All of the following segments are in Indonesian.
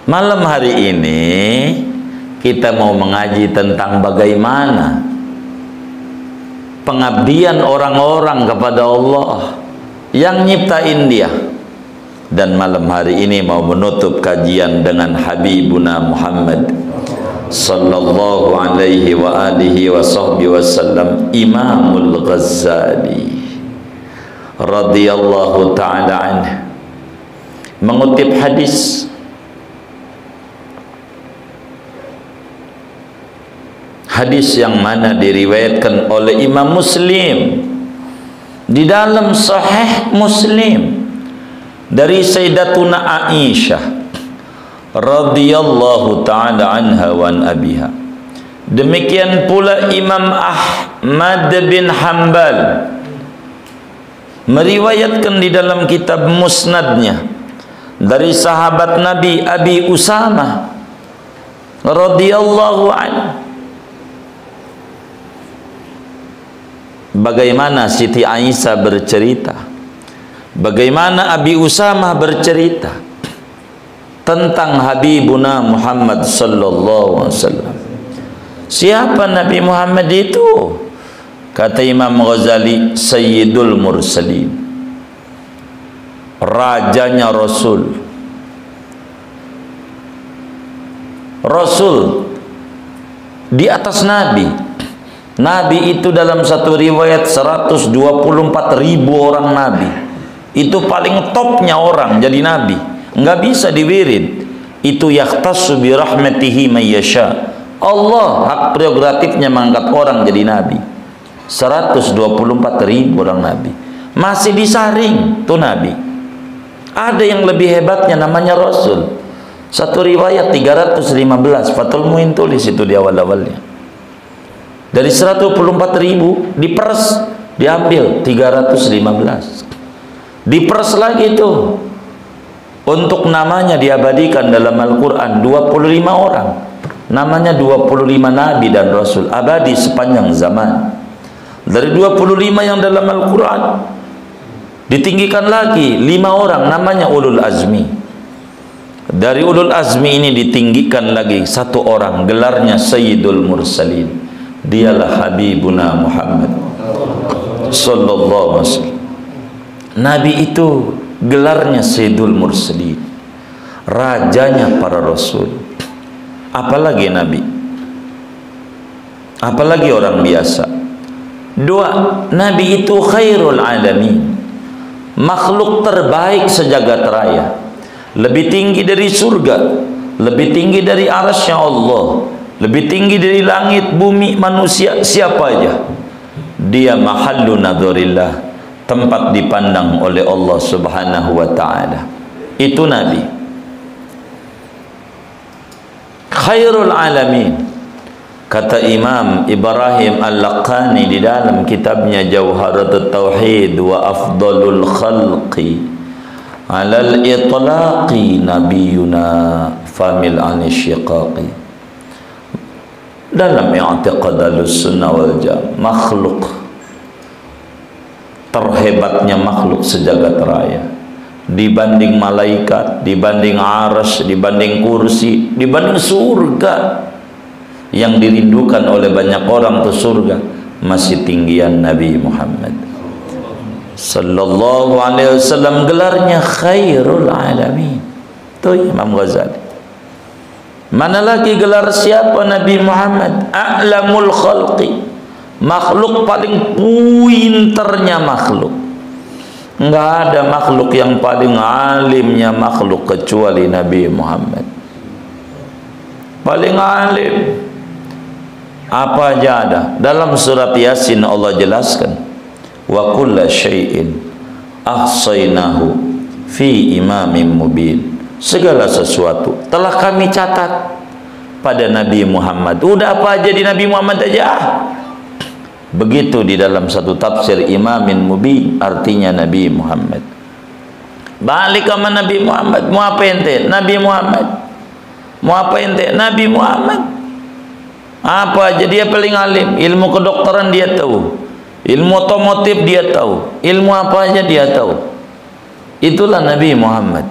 Malam hari ini kita mau mengaji tentang bagaimana pengabdian orang-orang kepada Allah yang nyiptain dia. Dan malam hari ini mau menutup kajian dengan Habibuna Muhammad sallallahu alaihi wa alihi wa sahbihi wasallam, Imamul Ghazali radhiyallahu ta'ala anhu, mengutip hadis yang mana diriwayatkan oleh Imam Muslim di dalam Sahih Muslim dari Sayyidatuna Aisyah radhiyallahu ta'ala anha wa an abiha. Demikian pula Imam Ahmad bin Hanbal meriwayatkan di dalam kitab musnadnya dari sahabat Nabi Abi Usamah radhiyallahu anhu, bagaimana Siti Aisyah bercerita, bagaimana Abi Usamah bercerita tentang Habibuna Muhammad sallallahu alaihi wasallam. Siapa Nabi Muhammad itu? Kata Imam Ghazali, Sayyidul Mursalin, rajanya Rasul. Rasul di atas Nabi. Nabi itu dalam satu riwayat 124.000 orang Nabi. Itu paling topnya orang jadi Nabi, nggak bisa diwirid. Itu yahtassu bi rahmatihi may yasha. Allah hak prerogatifnya mengangkat orang jadi Nabi. 124.000 orang Nabi, masih disaring tuh Nabi. Ada yang lebih hebatnya namanya Rasul. Satu riwayat 315, Fathul Muin tulis itu di awal-awalnya. Dari 124.000 diperes, diambil 315. Diperes lagi itu untuk namanya diabadikan dalam Al-Quran 25 orang. Namanya 25 Nabi dan Rasul abadi sepanjang zaman. Dari 25 yang dalam Al-Quran ditinggikan lagi 5 orang namanya Ulul Azmi. Dari Ulul Azmi ini ditinggikan lagi 1 orang, gelarnya Sayyidul Mursalin. Dialah Habibuna Muhammad sallallahu alaihi wasallam. Nabi itu gelarnya Sayyidul Mursalin, rajanya para Rasul. Apalagi Nabi, apalagi orang biasa. 2, Nabi itu khairul alamin, makhluk terbaik sejagat raya, lebih tinggi dari surga, lebih tinggi dari arasy Allah, lebih tinggi dari langit, bumi, manusia, siapa aja. Dia mahallu nadzurillah, tempat dipandang oleh Allah subhanahu wa ta'ala. Itu Nabi khairul alamin. Kata Imam Ibrahim Al-Laqani di dalam kitabnya Jawharatut Tauhid, wa afdalul khalqi alal itlaqi nabiyuna famil anisyiqaqi. Dalam i'tiqad al-sunnah wal jamaah, makhluk terhebatnya makhluk sejagat raya, dibanding malaikat, dibanding arsy, dibanding kursi, dibanding surga yang dirindukan oleh banyak orang tuh surga, masih tinggian Nabi Muhammad sallallahu alaihi wasallam, gelarnya khairul alamin. Tuh Imam Ghazali. Mana lagi gelar siapa Nabi Muhammad? A'lamul khalqi, makhluk paling pinternya makhluk. Enggak ada makhluk yang paling alimnya makhluk kecuali Nabi Muhammad. Paling alim. Apa aja ada. Dalam surat Yasin Allah jelaskan, wa kulla syai'in ahsaynahu fi imamin mubin. Segala sesuatu telah kami catat pada Nabi Muhammad. Udah apa aja di Nabi Muhammad aja. Begitu di dalam satu tafsir imamin mubin, artinya Nabi Muhammad. Balik sama Nabi Muhammad. Mau apa ente? Nabi Muhammad. Mau apa ente? Nabi Muhammad. Apa aja dia paling alim. Ilmu kedokteran dia tahu, ilmu otomotif dia tahu, ilmu apa aja dia tahu. Itulah Nabi Muhammad.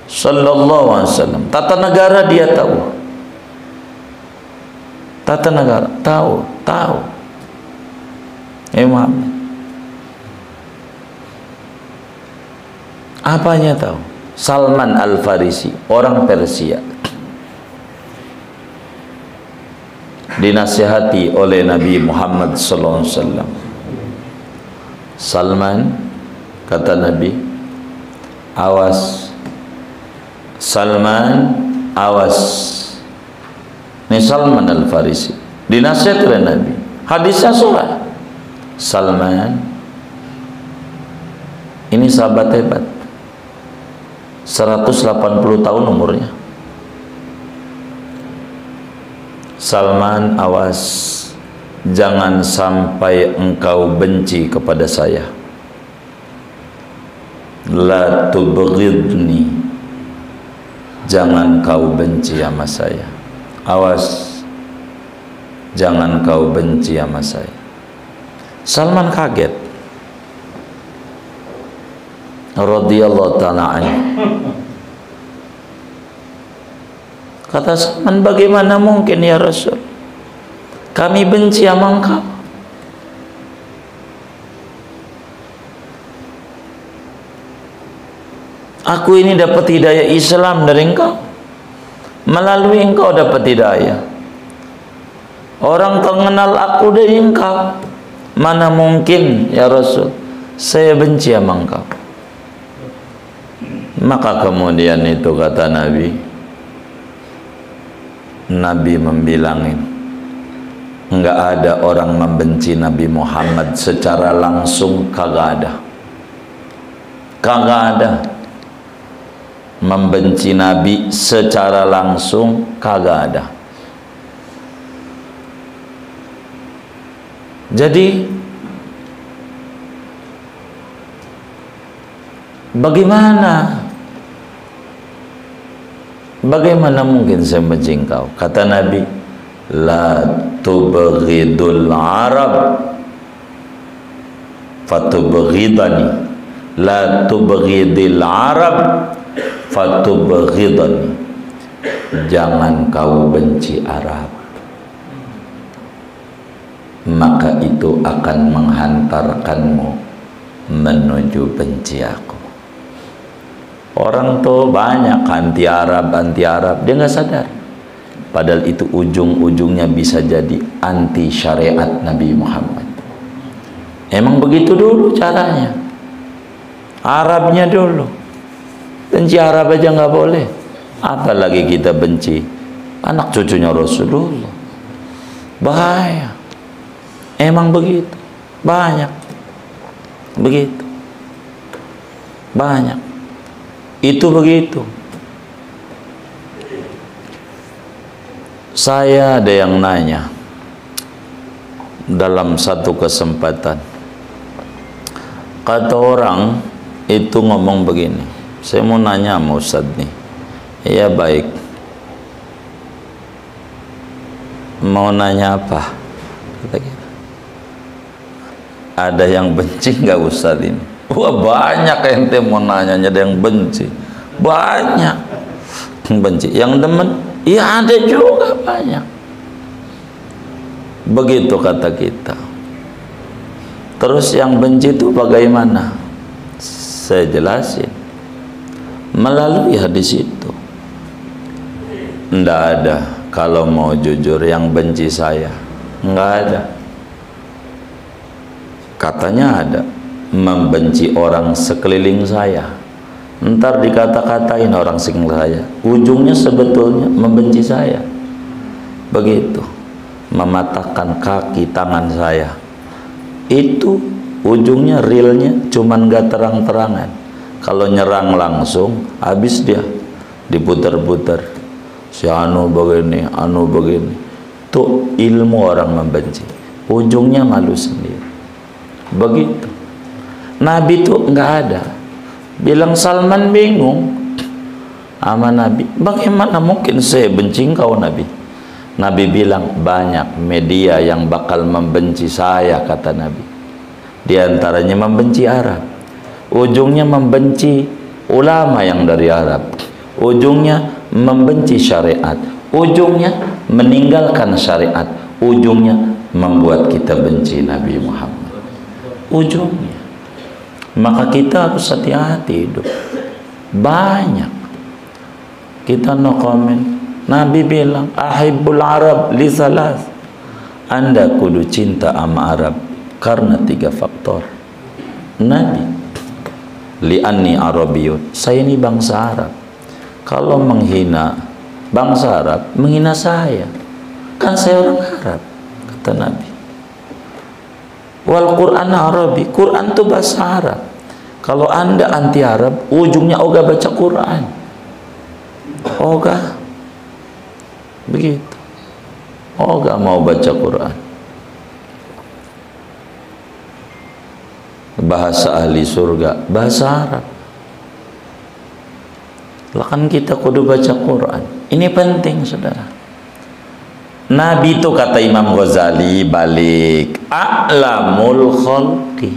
sallallahu alaihi wasallam. Tata negara dia tahu. Tata negara tahu. Muhammad. Apanya tahu? Salman Al-Farisi, orang Persia, dinasihati oleh Nabi Muhammad sallallahu alaihi wasallam. Salman, kata Nabi, awas. Salman, awas. Ini Salman Al-Farisi dinasihati oleh Nabi. Hadisnya surah. Salman ini sahabat hebat, 180 tahun umurnya. Salman, awas, jangan sampai engkau benci kepada saya. La tubghidni, jangan kau benci sama saya. Awas, jangan kau benci sama saya. Salman kaget, radhiyallahu ta'ala anhu. Kata Salman, bagaimana mungkin ya Rasul, kami benci sama engkau? Aku ini dapat hidayah Islam dari engkau, melalui engkau dapat hidayah. Orang mengenal aku dari engkau. Mana mungkin ya Rasul saya benci sama engkau? Maka kemudian itu kata Nabi membilangin, enggak ada orang membenci Nabi Muhammad secara langsung, kagak ada membenci Nabi secara langsung, kagak ada. Jadi bagaimana mungkin saya benci engkau? Kata Nabi, la tubghidul Arab fatubghidani, la tubghidil Arab fatubghidani, jangan kau benci Arab, maka itu akan menghantarkanmu menuju benci aku. Orang tuh banyak anti Arab, dia nggak sadar. Padahal itu ujung-ujungnya bisa jadi anti syariat Nabi Muhammad. Emang begitu dulu caranya. Arabnya dulu. Benci Arab aja nggak boleh. Apalagi kita benci anak cucunya Rasulullah. Bahaya. Emang begitu. Banyak. Begitu. Banyak. Itu begitu. Saya ada yang nanya dalam satu kesempatan. Kata orang itu ngomong begini, saya mau nanya sama Ustaz nih. Ya baik. Mau nanya apa? Kata gitu. Ada yang benci nggak Ustaz ini? Wah banyak ente mau nanya, ada yang benci, banyak benci. Yang demen, ya ada juga banyak. Begitu kata kita. Terus yang benci itu bagaimana? Saya jelasin melalui hadis itu. Nggak ada, kalau mau jujur yang benci saya, nggak ada. Katanya ada, membenci orang sekeliling saya. Ntar dikata-katain orang sekeliling saya, ujungnya sebetulnya membenci saya. Begitu, mematahkan kaki tangan saya, itu ujungnya realnya cuman gak terang-terangan. Kalau nyerang langsung, habis dia diputar-putar, si anu begini, anu begini. Itu ilmu orang membenci, ujungnya malu sendiri. Begitu. Nabi itu nggak ada. Bilang Salman bingung sama Nabi, bagaimana mungkin saya benci engkau Nabi? Nabi bilang banyak media yang bakal membenci saya, kata Nabi. Di antaranya membenci Arab, ujungnya membenci ulama yang dari Arab, ujungnya membenci syariat, ujungnya meninggalkan syariat, ujungnya membuat kita benci Nabi Muhammad, ujungnya. Maka kita harus hati-hati hidup. Banyak kita no comment. Nabi bilang ahibbul Arab li salas, Anda kudu cinta sama Arab karena 3 faktor. Nabi, li'anni Arabiyun, saya ini bangsa Arab. Kalau menghina bangsa Arab, menghina saya, kan saya orang Arab, kata Nabi. Wal Quran Arabi, Quran itu bahasa Arab. Kalau Anda anti Arab, ujungnya ogah baca Quran, ogah begitu, ogah mau baca Quran. Bahasa ahli surga bahasa Arab. Lah kan kita kudu baca Quran. Ini penting, saudara. Nabi itu kata Imam Ghazali balik, a'lamul khalqi,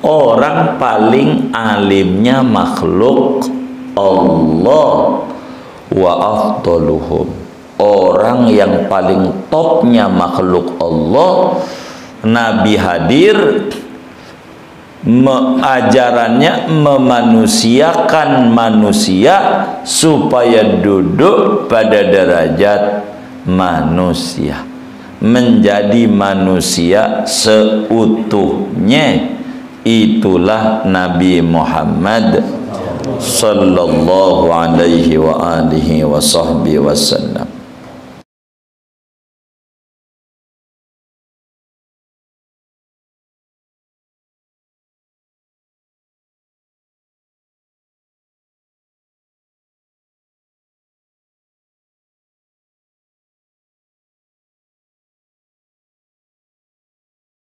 orang paling alimnya makhluk Allah, wa afdaluhum, orang yang paling topnya makhluk Allah. Nabi hadir, ajarannya memanusiakan manusia supaya duduk pada derajat manusia, menjadi manusia seutuhnya. Itulah Nabi Muhammad sallallahu alaihi wa alihi wa sahbihi wasallam.